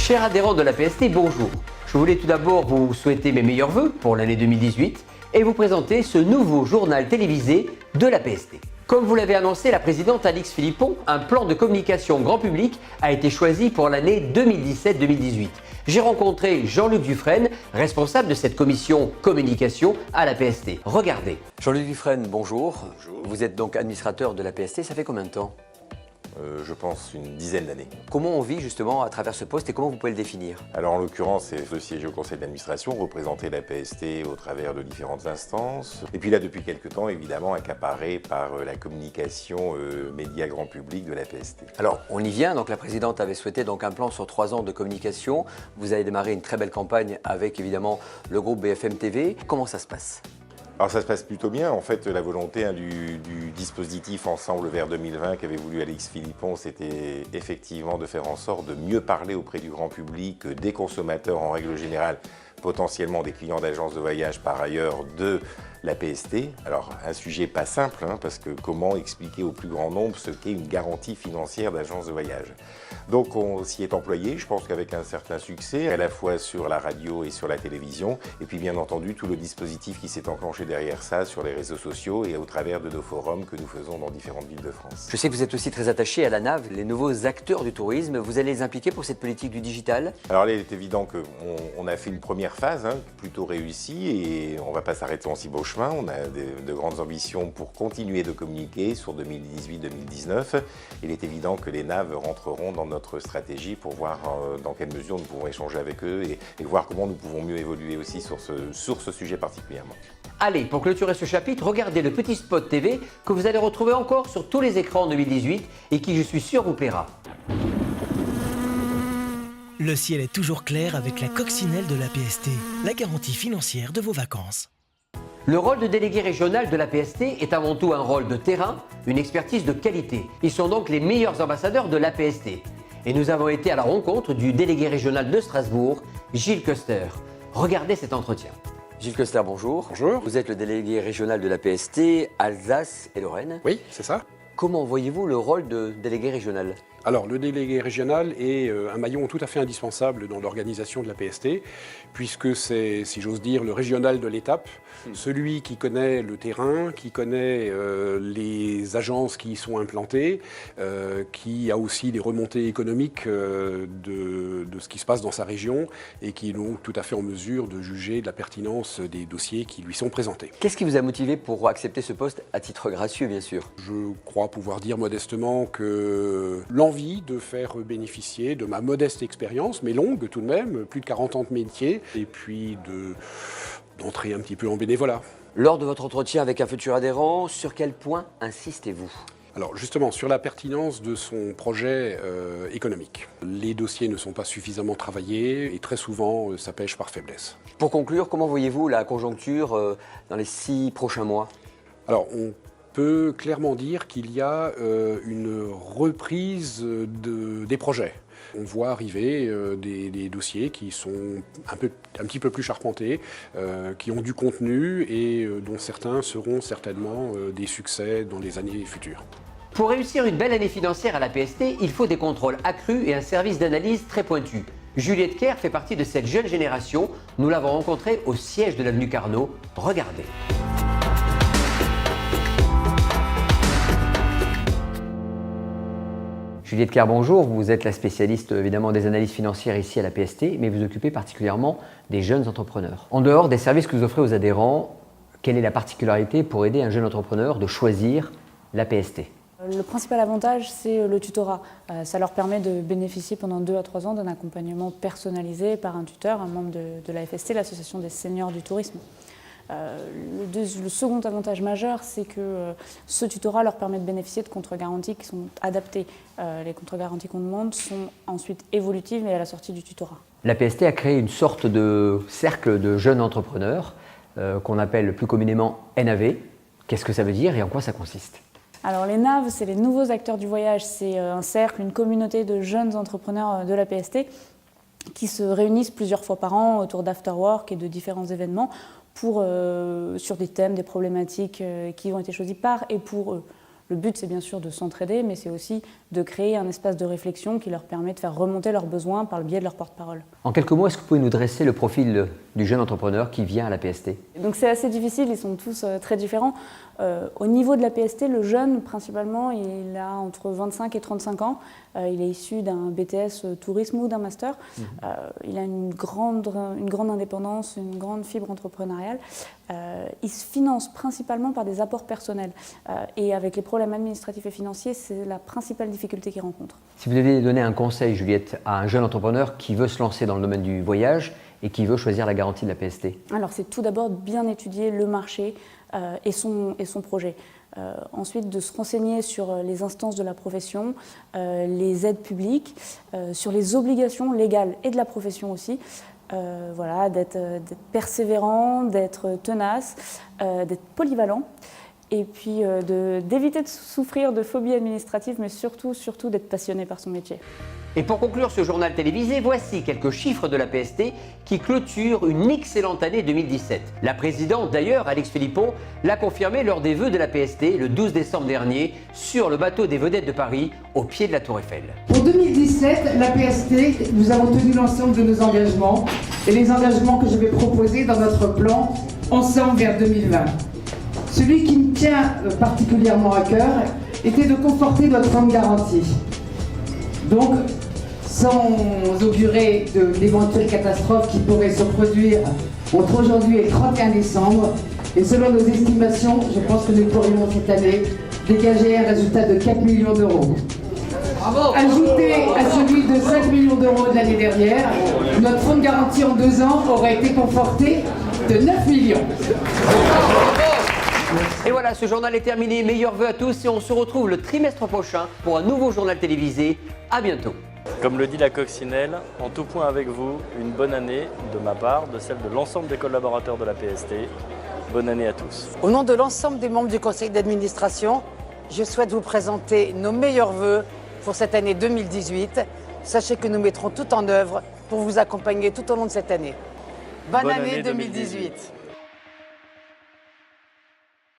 Chers adhérents de la PST, bonjour. Je voulais tout d'abord vous souhaiter mes meilleurs vœux pour l'année 2018 et vous présenter ce nouveau journal télévisé de la PST. Comme vous l'avez annoncé, la présidente Alix Philippon, un plan de communication grand public a été choisi pour l'année 2017-2018. J'ai rencontré Jean-Luc Dufresne, responsable de cette commission communication à la PST. Regardez. Jean-Luc Dufresne, bonjour. Bonjour. Vous êtes donc administrateur de la PST, ça fait combien de temps ? Je pense une dizaine d'années. Comment on vit justement à travers ce poste et comment vous pouvez le définir ? Alors en l'occurrence, c'est de siéger au conseil d'administration, représenter la PST au travers de différentes instances. Et puis là, depuis quelques temps, évidemment, accaparé par la communication média grand public de la PST. Alors, on y vient. Donc, la présidente avait souhaité donc un plan sur 3 ans de communication. Vous avez démarré une très belle campagne avec évidemment le groupe BFM TV. Comment ça se passe ? Alors ça se passe plutôt bien. En fait, la volonté du dispositif Ensemble vers 2020 qu'avait voulu Alix Philippon, c'était effectivement de faire en sorte de mieux parler auprès du grand public, des consommateurs en règle générale, potentiellement des clients d'agences de voyage par ailleurs de la PST. Alors un sujet pas simple, parce que comment expliquer au plus grand nombre ce qu'est une garantie financière d'agence de voyage. Donc on s'y est employé, je pense qu'avec un certain succès, à la fois sur la radio et sur la télévision, et puis bien entendu tout le dispositif qui s'est enclenché derrière ça sur les réseaux sociaux et au travers de nos forums que nous faisons dans différentes villes de France. Je sais que vous êtes aussi très attaché à la NAV, les nouveaux acteurs du tourisme. Vous allez les impliquer pour cette politique du digital ? Alors là, il est évident qu'on a fait une première phase plutôt réussie et on ne va pas s'arrêter en si beau chemin. On a de grandes ambitions pour continuer de communiquer sur 2018-2019. Il est évident que les NAV rentreront dans notre stratégie pour voir dans quelle mesure nous pouvons échanger avec eux et voir comment nous pouvons mieux évoluer aussi sur ce sujet particulièrement. Allez, pour clôturer ce chapitre, regardez le petit spot TV que vous allez retrouver encore sur tous les écrans en 2018 et qui, je suis sûr, vous plaira. Le ciel est toujours clair avec la coccinelle de la PST, la garantie financière de vos vacances. Le rôle de délégué régional de la PST est avant tout un rôle de terrain, une expertise de qualité. Ils sont donc les meilleurs ambassadeurs de la PST. Et nous avons été à la rencontre du délégué régional de Strasbourg, Gilles Köster. Regardez cet entretien. Gilles Köster, bonjour. Bonjour. Vous êtes le délégué régional de la PST, Alsace et Lorraine. Oui, c'est ça. Comment voyez-vous le rôle de délégué régional ? Alors, le délégué régional est un maillon tout à fait indispensable dans l'organisation de la PST, puisque c'est, si j'ose dire, le régional de l'étape, celui qui connaît le terrain, qui connaît les agences qui y sont implantées, qui a aussi des remontées économiques de ce qui se passe dans sa région et qui est donc tout à fait en mesure de juger de la pertinence des dossiers qui lui sont présentés. Qu'est-ce qui vous a motivé pour accepter ce poste à titre gracieux, bien sûr ? Je crois pouvoir dire modestement que l'envie de faire bénéficier de ma modeste expérience, mais longue tout de même, plus de 40 ans de métier, et puis d'entrer un petit peu en bénévolat. Lors de votre entretien avec un futur adhérent, sur quel point insistez-vous ? Alors justement, sur la pertinence de son projet économique. Les dossiers ne sont pas suffisamment travaillés et très souvent, ça pêche par faiblesse. Pour conclure, comment voyez-vous la conjoncture dans les 6 prochains mois ? Alors, on peut clairement dire qu'il y a une reprise des projets. On voit arriver des dossiers qui sont un petit peu plus charpentés, qui ont du contenu et dont certains seront certainement des succès dans les années futures. Pour réussir une belle année financière à la PST, il faut des contrôles accrus et un service d'analyse très pointu. Juliette Kerr fait partie de cette jeune génération. Nous l'avons rencontrée au siège de l'avenue Carnot. Regardez. Juliette Kerr, bonjour. Vous êtes la spécialiste évidemment des analyses financières ici à la PST, mais vous occupez particulièrement des jeunes entrepreneurs. En dehors des services que vous offrez aux adhérents, quelle est la particularité pour aider un jeune entrepreneur de choisir la PST ? Le principal avantage, c'est le tutorat. Ça leur permet de bénéficier pendant 2 à 3 ans d'un accompagnement personnalisé par un tuteur, un membre de la FST, l'Association des seniors du tourisme. Le second avantage majeur, c'est que ce tutorat leur permet de bénéficier de contre-garanties qui sont adaptées. Les contre-garanties qu'on demande sont ensuite évolutives et à la sortie du tutorat. La PST a créé une sorte de cercle de jeunes entrepreneurs qu'on appelle plus communément NAV. Qu'est-ce que ça veut dire et en quoi ça consiste ? Alors les NAV, c'est les nouveaux acteurs du voyage. C'est un cercle, une communauté de jeunes entrepreneurs de la PST qui se réunissent plusieurs fois par an autour d'afterwork et de différents événements sur des thèmes, des problématiques qui ont été choisis par et pour eux. Le but, c'est bien sûr de s'entraider, mais c'est aussi de créer un espace de réflexion qui leur permet de faire remonter leurs besoins par le biais de leur porte-parole. En quelques mots, est-ce que vous pouvez nous dresser le profil du jeune entrepreneur qui vient à la PST? Donc c'est assez difficile, ils sont tous très différents. Au niveau de la PST, le jeune, principalement, il a entre 25 et 35 ans. Il est issu d'un BTS tourisme ou d'un master. Il a une grande indépendance, une grande fibre entrepreneuriale. Il se finance principalement par des apports personnels. Et avec les problèmes administratifs et financiers, c'est la principale difficulté qu'il rencontre. Si vous deviez donner un conseil, Juliette, à un jeune entrepreneur qui veut se lancer dans le domaine du voyage et qui veut choisir la garantie de la PST? Alors c'est tout d'abord de bien étudier le marché et son projet. Ensuite, de se renseigner sur les instances de la profession, les aides publiques, sur les obligations légales et de la profession aussi. Voilà, d'être persévérant, d'être tenace, d'être polyvalent. Et puis d'éviter de souffrir de phobie administrative, mais surtout d'être passionné par son métier. Et pour conclure ce journal télévisé, voici quelques chiffres de la PST qui clôturent une excellente année 2017. La présidente d'ailleurs, Alix Philippon, l'a confirmé lors des vœux de la PST le 12 décembre dernier sur le bateau des vedettes de Paris au pied de la Tour Eiffel. Pour 2017, la PST, nous avons tenu l'ensemble de nos engagements et les engagements que je vais proposer dans notre plan Ensemble vers 2020. Celui qui me tient particulièrement à cœur était de conforter notre fonds de garantie. Donc, sans augurer d'éventuelles catastrophes qui pourraient se produire entre aujourd'hui et le 31 décembre, et selon nos estimations, je pense que nous pourrions cette année dégager un résultat de 4 millions d'euros. Ajouté à celui de 5 millions d'euros de l'année dernière, notre fonds de garantie en 2 ans aurait été conforté de 9 millions. Et voilà, ce journal est terminé. Meilleurs vœux à tous et on se retrouve le trimestre prochain pour un nouveau journal télévisé. À bientôt. Comme le dit la coccinelle, en tout point avec vous, une bonne année de ma part, de celle de l'ensemble des collaborateurs de la PST. Bonne année à tous. Au nom de l'ensemble des membres du conseil d'administration, je souhaite vous présenter nos meilleurs vœux pour cette année 2018. Sachez que nous mettrons tout en œuvre pour vous accompagner tout au long de cette année. Bonne année 2018.